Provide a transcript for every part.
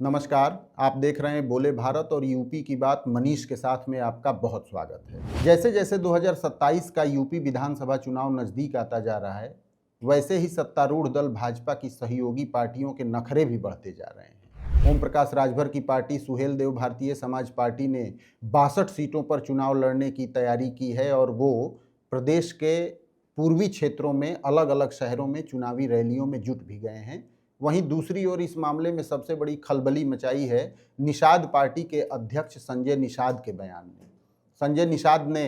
नमस्कार, आप देख रहे हैं बोले भारत और यूपी की बात। मनीष के साथ में आपका बहुत स्वागत है। जैसे जैसे 2027 का यूपी विधानसभा चुनाव नज़दीक आता जा रहा है, वैसे ही सत्तारूढ़ दल भाजपा की सहयोगी पार्टियों के नखरे भी बढ़ते जा रहे हैं। ओम प्रकाश राजभर की पार्टी सुहेल देव भारतीय समाज पार्टी ने 62 सीटों पर चुनाव लड़ने की तैयारी की है और वो प्रदेश के पूर्वी क्षेत्रों में अलग अलग शहरों में चुनावी रैलियों में जुट भी गए हैं। वहीं दूसरी ओर इस मामले में सबसे बड़ी खलबली मचाई है निषाद पार्टी के अध्यक्ष संजय निषाद के बयान ने। संजय निषाद ने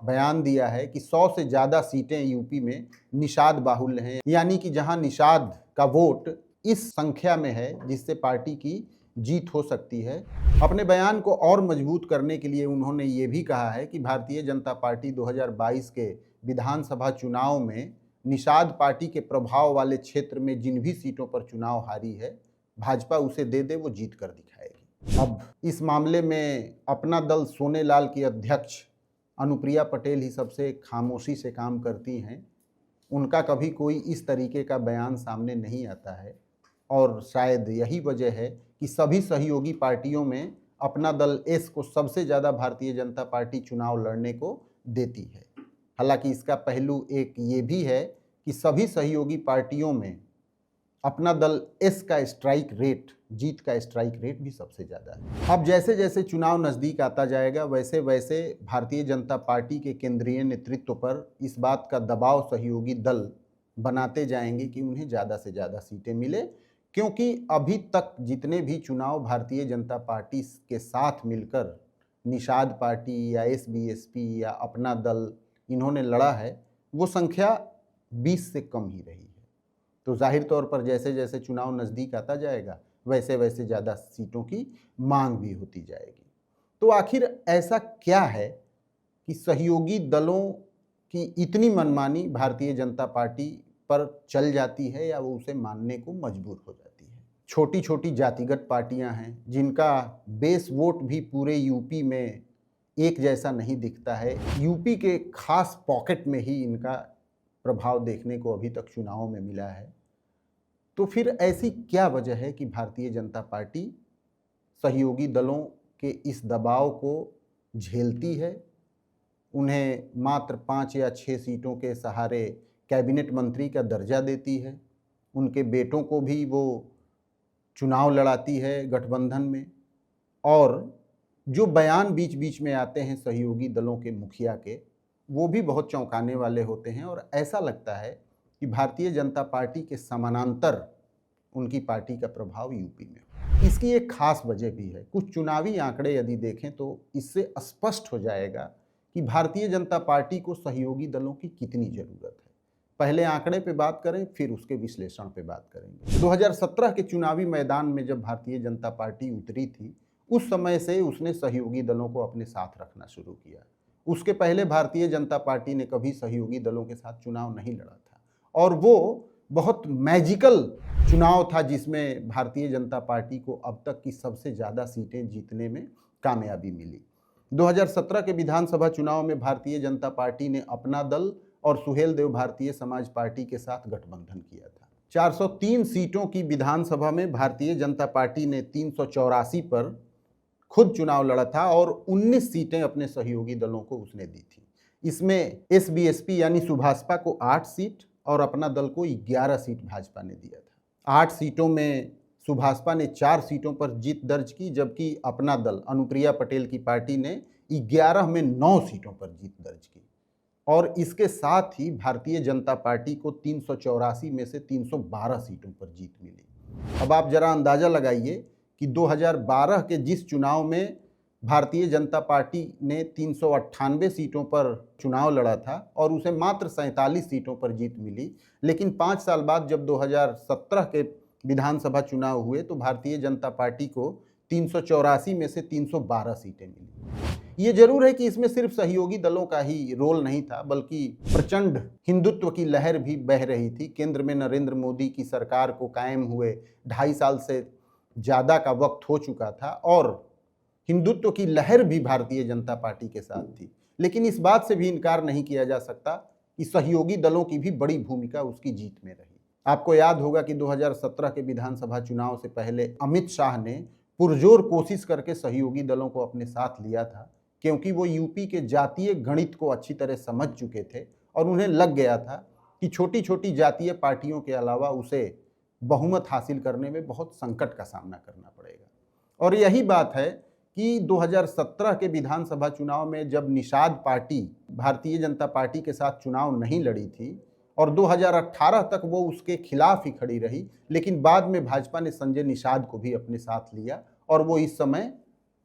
बयान दिया है कि 100 से ज़्यादा सीटें यूपी में निषाद बाहुल्य हैं, यानी कि जहां निषाद का वोट इस संख्या में है जिससे पार्टी की जीत हो सकती है। अपने बयान को और मजबूत करने के लिए उन्होंने ये भी कहा है कि भारतीय जनता पार्टी 2022 के विधानसभा चुनाव में निषाद पार्टी के प्रभाव वाले क्षेत्र में जिन भी सीटों पर चुनाव हारी है, भाजपा उसे दे दे वो जीत कर दिखाएगी। अब इस मामले में अपना दल सोनेलाल की अध्यक्ष अनुप्रिया पटेल ही सबसे खामोशी से काम करती हैं। उनका कभी कोई इस तरीके का बयान सामने नहीं आता है और शायद यही वजह है कि सभी सहयोगी पार्टियों में अपना दल एस को सबसे ज़्यादा भारतीय जनता पार्टी चुनाव लड़ने को देती है। हालांकि इसका पहलू एक ये भी है कि सभी सहयोगी पार्टियों में अपना दल एस का स्ट्राइक रेट, जीत का स्ट्राइक रेट भी सबसे ज़्यादा है। अब जैसे जैसे चुनाव नज़दीक आता जाएगा वैसे वैसे भारतीय जनता पार्टी के केंद्रीय नेतृत्व पर इस बात का दबाव सहयोगी दल बनाते जाएंगे कि उन्हें ज़्यादा से ज़्यादा सीटें मिले, क्योंकि अभी तक जितने भी चुनाव भारतीय जनता पार्टी के साथ मिलकर निषाद पार्टी या एसबीएसपी या अपना दल इन्होंने लड़ा है, वो संख्या 20 से कम ही रही है। तो जाहिर तौर पर जैसे जैसे चुनाव नज़दीक आता जाएगा वैसे वैसे ज़्यादा सीटों की मांग भी होती जाएगी। तो आखिर ऐसा क्या है कि सहयोगी दलों की इतनी मनमानी भारतीय जनता पार्टी पर चल जाती है या वो उसे मानने को मजबूर हो जाती है? छोटी छोटी जातिगत पार्टियां हैं जिनका बेस वोट भी पूरे यूपी में एक जैसा नहीं दिखता है। यूपी के खास पॉकेट में ही इनका प्रभाव देखने को अभी तक चुनावों में मिला है। तो फिर ऐसी क्या वजह है कि भारतीय जनता पार्टी सहयोगी दलों के इस दबाव को झेलती है, उन्हें मात्र 5 या 6 सीटों के सहारे कैबिनेट मंत्री का दर्जा देती है, उनके बेटों को भी वो चुनाव लड़ाती है गठबंधन में, और जो बयान बीच बीच में आते हैं सहयोगी दलों के मुखिया के, वो भी बहुत चौंकाने वाले होते हैं और ऐसा लगता है कि भारतीय जनता पार्टी के समानांतर उनकी पार्टी का प्रभाव यूपी में हो। इसकी एक खास वजह भी है। कुछ चुनावी आंकड़े यदि देखें तो इससे स्पष्ट हो जाएगा कि भारतीय जनता पार्टी को सहयोगी दलों की कितनी ज़रूरत है। पहले आंकड़े पे बात करें, फिर उसके विश्लेषण पे बात करेंगे। 2017 के चुनावी मैदान में जब भारतीय जनता पार्टी उतरी थी, उस समय से उसने सहयोगी दलों को अपने साथ रखना शुरू किया। उसके पहले भारतीय जनता पार्टी ने कभी सहयोगी दलों के साथ चुनाव नहीं लड़ा था और वो बहुत मैजिकल चुनाव था जिसमें भारतीय जनता पार्टी को अब तक की सबसे ज़्यादा सीटें जीतने में कामयाबी मिली। 2017 के विधानसभा चुनाव में भारतीय जनता पार्टी ने अपना दल और सुहेल देव भारतीय समाज पार्टी के साथ गठबंधन किया था। 403 सीटों की विधानसभा में भारतीय जनता पार्टी ने 384 पर खुद चुनाव लड़ा था और 19 सीटें अपने सहयोगी दलों को उसने दी थी। इसमें एसबीएसपी यानी सुभाषपा को 8 सीट और अपना दल को 11 सीट भाजपा ने दिया था। 8 सीटों में सुभाषपा ने 4 सीटों पर जीत दर्ज की, जबकि अपना दल अनुप्रिया पटेल की पार्टी ने 11 में 9 सीटों पर जीत दर्ज की और इसके साथ ही भारतीय जनता पार्टी को 384 में से 312 सीटों पर जीत मिली। अब आप जरा अंदाज़ा लगाइए कि 2012 के जिस चुनाव में भारतीय जनता पार्टी ने 398 सीटों पर चुनाव लड़ा था और उसे मात्र 47 सीटों पर जीत मिली, लेकिन 5 साल बाद जब 2017 के विधानसभा चुनाव हुए तो भारतीय जनता पार्टी को 384 में से 312 सीटें मिली। ये जरूर है कि इसमें सिर्फ सहयोगी दलों का ही रोल नहीं था, बल्कि प्रचंड हिंदुत्व की लहर भी बह रही थी। केंद्र में नरेंद्र मोदी की सरकार को कायम हुए 2.5 साल से ज़्यादा का वक्त हो चुका था और हिंदुत्व की लहर भी भारतीय जनता पार्टी के साथ थी। लेकिन इस बात से भी इनकार नहीं किया जा सकता कि सहयोगी दलों की भी बड़ी भूमिका उसकी जीत में रही। आपको याद होगा कि 2017 के विधानसभा चुनाव से पहले अमित शाह ने पुरजोर कोशिश करके सहयोगी दलों को अपने साथ लिया था, क्योंकि वो यूपी के जातीय गणित को अच्छी तरह समझ चुके थे और उन्हें लग गया था कि छोटी छोटी जातीय पार्टियों के अलावा उसे बहुमत हासिल करने में बहुत संकट का सामना करना पड़ेगा। और यही बात है कि 2017 के विधानसभा चुनाव में जब निषाद पार्टी भारतीय जनता पार्टी के साथ चुनाव नहीं लड़ी थी और 2018 तक वो उसके खिलाफ ही खड़ी रही, लेकिन बाद में भाजपा ने संजय निषाद को भी अपने साथ लिया और वो इस समय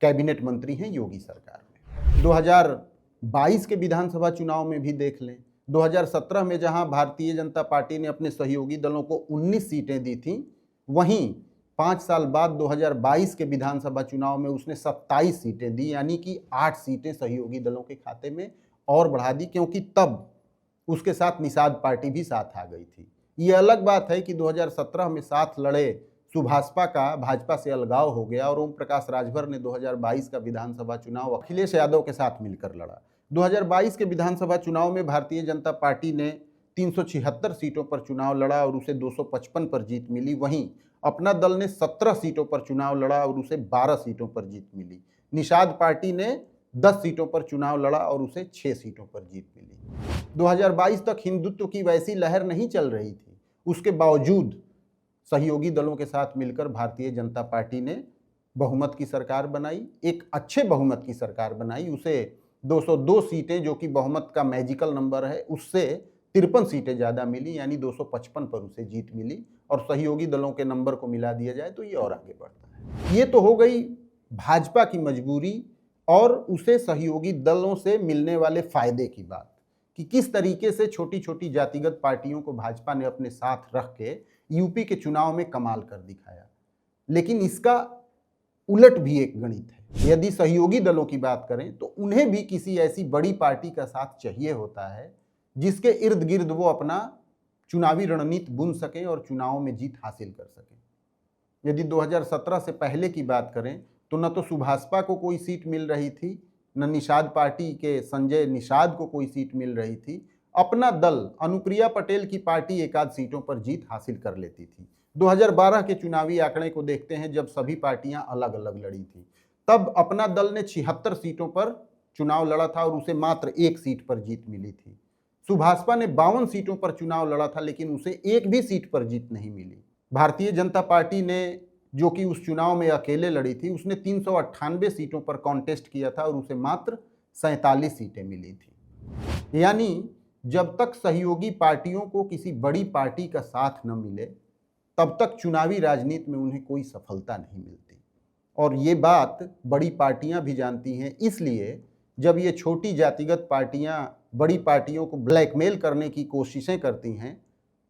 कैबिनेट मंत्री हैं योगी सरकार में। 2022 के विधानसभा चुनाव में भी देख लें, 2017 में जहां भारतीय जनता पार्टी ने अपने सहयोगी दलों को 19 सीटें दी थी, वहीं 5 साल बाद 2022 के विधानसभा चुनाव में उसने 27 सीटें दी, यानी कि 8 सीटें सहयोगी दलों के खाते में और बढ़ा दी, क्योंकि तब उसके साथ निषाद पार्टी भी साथ आ गई थी। ये अलग बात है कि 2017 में साथ लड़े सुभाषपा का भाजपा से अलगाव हो गया और ओम प्रकाश राजभर ने 2022 का विधानसभा चुनाव अखिलेश यादव के साथ मिलकर लड़ा। 2022 के विधानसभा चुनाव में भारतीय जनता पार्टी ने 376 सीटों पर चुनाव लड़ा और उसे 255 पर जीत मिली। वहीं अपना दल ने 17 सीटों पर चुनाव लड़ा और उसे 12 सीटों पर जीत मिली। निषाद पार्टी ने 10 सीटों पर चुनाव लड़ा और उसे 6 सीटों पर जीत मिली। 2022 तक हिंदुत्व की वैसी लहर नहीं चल रही थी, उसके बावजूद सहयोगी दलों के साथ मिलकर भारतीय जनता पार्टी ने बहुमत की सरकार बनाई, एक अच्छे बहुमत की सरकार बनाई। उसे 202 सीटें, जो कि बहुमत का मैजिकल नंबर है, उससे 53 सीटें ज़्यादा मिली, यानी 255 पर उसे जीत मिली। और सहयोगी दलों के नंबर को मिला दिया जाए तो ये और आगे बढ़ता है। ये तो हो गई भाजपा की मजबूरी और उसे सहयोगी दलों से मिलने वाले फायदे की बात, कि किस तरीके से छोटी छोटी जातिगत पार्टियों को भाजपा ने अपने साथ रख के यूपी के चुनाव में कमाल कर दिखाया। लेकिन इसका उलट भी एक गणित है। यदि सहयोगी दलों की बात करें तो उन्हें भी किसी ऐसी बड़ी पार्टी का साथ चाहिए होता है जिसके इर्द गिर्द वो अपना चुनावी रणनीति बुन सकें और चुनाव में जीत हासिल कर सकें। यदि 2017 से पहले की बात करें तो न तो सुभाषपा को कोई सीट मिल रही थी, न निषाद पार्टी के संजय निषाद को कोई सीट मिल रही थी। अपना दल अनुप्रिया पटेल की पार्टी एक आध सीटों पर जीत हासिल कर लेती थी। 2012 के चुनावी आंकड़े को देखते हैं, जब सभी पार्टियां अलग अलग लड़ी थी, तब अपना दल ने 76 सीटों पर चुनाव लड़ा था और उसे मात्र 1 सीट पर जीत मिली थी। सुभाषपा ने 52 सीटों पर चुनाव लड़ा था, लेकिन उसे एक भी सीट पर जीत नहीं मिली। भारतीय जनता पार्टी ने, जो कि उस चुनाव में अकेले लड़ी थी, उसने 398 सीटों पर कॉन्टेस्ट किया था और उसे मात्र 47 सीटें मिली थी। यानी जब तक सहयोगी पार्टियों को किसी बड़ी पार्टी का साथ न मिले, तब तक चुनावी राजनीति में उन्हें कोई सफलता नहीं मिलती। और ये बात बड़ी पार्टियां भी जानती हैं, इसलिए जब ये छोटी जातिगत पार्टियां बड़ी पार्टियों को ब्लैकमेल करने की कोशिशें करती हैं,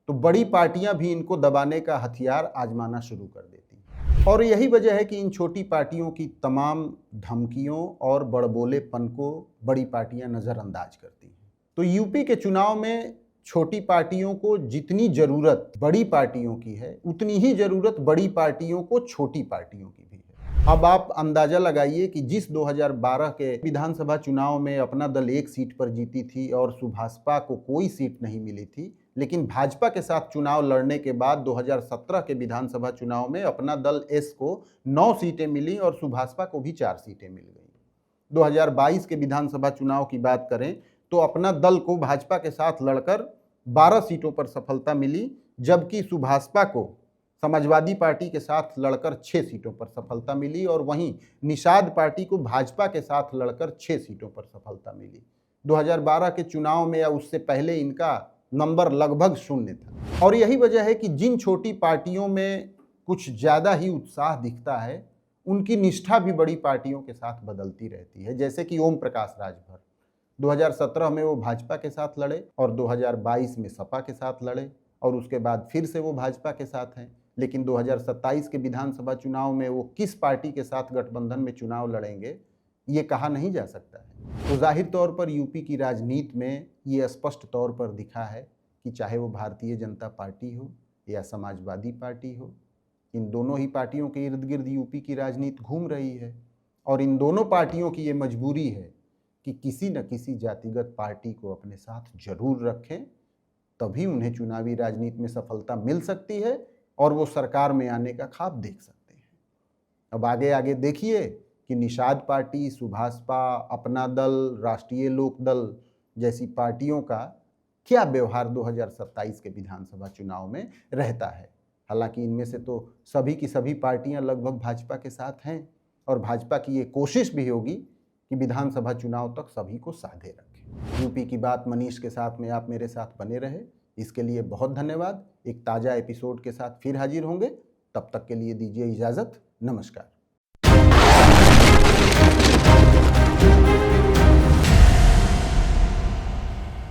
तो बड़ी पार्टियां भी इनको दबाने का हथियार आजमाना शुरू कर देती हैं। और यही वजह है कि इन छोटी पार्टियों की तमाम धमकियों और बड़बोलेपन को बड़ी पार्टियां नज़रअंदाज करती हैं। तो यूपी के चुनाव में छोटी पार्टियों को जितनी ज़रूरत बड़ी पार्टियों की है, उतनी ही ज़रूरत बड़ी पार्टियों को छोटी पार्टियों की भी है। अब आप अंदाज़ा लगाइए कि जिस 2012 के विधानसभा चुनाव में अपना दल 1 सीट पर जीती थी और सुभाषपा को कोई सीट नहीं मिली थी, लेकिन भाजपा के साथ चुनाव लड़ने के बाद 2017 के विधानसभा चुनाव में अपना दल एस को 9 सीटें मिली और सुभाषपा को भी 4 सीटें मिल गई। 2022 के विधानसभा चुनाव की बात करें तो अपना दल को भाजपा के साथ लड़कर 12 सीटों पर सफलता मिली, जबकि सुभाषपा को समाजवादी पार्टी के साथ लड़कर 6 सीटों पर सफलता मिली और वहीं निषाद पार्टी को भाजपा के साथ लड़कर 6 सीटों पर सफलता मिली। 2012 के चुनाव में या उससे पहले इनका नंबर लगभग 0 था। और यही वजह है कि जिन छोटी पार्टियों में कुछ ज़्यादा ही उत्साह दिखता है, उनकी निष्ठा भी बड़ी पार्टियों के साथ बदलती रहती है। जैसे कि ओम प्रकाश राजभर 2017 में वो भाजपा के साथ लड़े और 2022 में सपा के साथ लड़े और उसके बाद फिर से वो भाजपा के साथ हैं। लेकिन 2027 के विधानसभा चुनाव में वो किस पार्टी के साथ गठबंधन में चुनाव लड़ेंगे, ये कहा नहीं जा सकता है। तो जाहिर तौर पर यूपी की राजनीति में ये स्पष्ट तौर पर दिखा है कि चाहे वो भारतीय जनता पार्टी हो या समाजवादी पार्टी हो, इन दोनों ही पार्टियों के इर्द गिर्द यूपी की राजनीति घूम रही है। और इन दोनों पार्टियों की ये मजबूरी है कि किसी न किसी जातिगत पार्टी को अपने साथ जरूर रखें तभी उन्हें चुनावी राजनीति में सफलता मिल सकती है और वो सरकार में आने का ख्वाब देख सकते हैं। अब आगे आगे देखिए कि निषाद पार्टी, सुभाषपा, अपना दल, राष्ट्रीय लोक दल जैसी पार्टियों का क्या व्यवहार 2027 के विधानसभा चुनाव में रहता है। हालांकि इनमें से तो सभी की सभी पार्टियां लगभग भाजपा के साथ हैं और भाजपा की ये कोशिश भी होगी कि विधानसभा चुनाव तक सभी को साधे रखें। यूपी की बात मनीष के साथ में आप मेरे साथ बने रहे, इसके लिए बहुत धन्यवाद। एक ताज़ा एपिसोड के साथ फिर हाजिर होंगे, तब तक के लिए दीजिए इजाज़त। नमस्कार।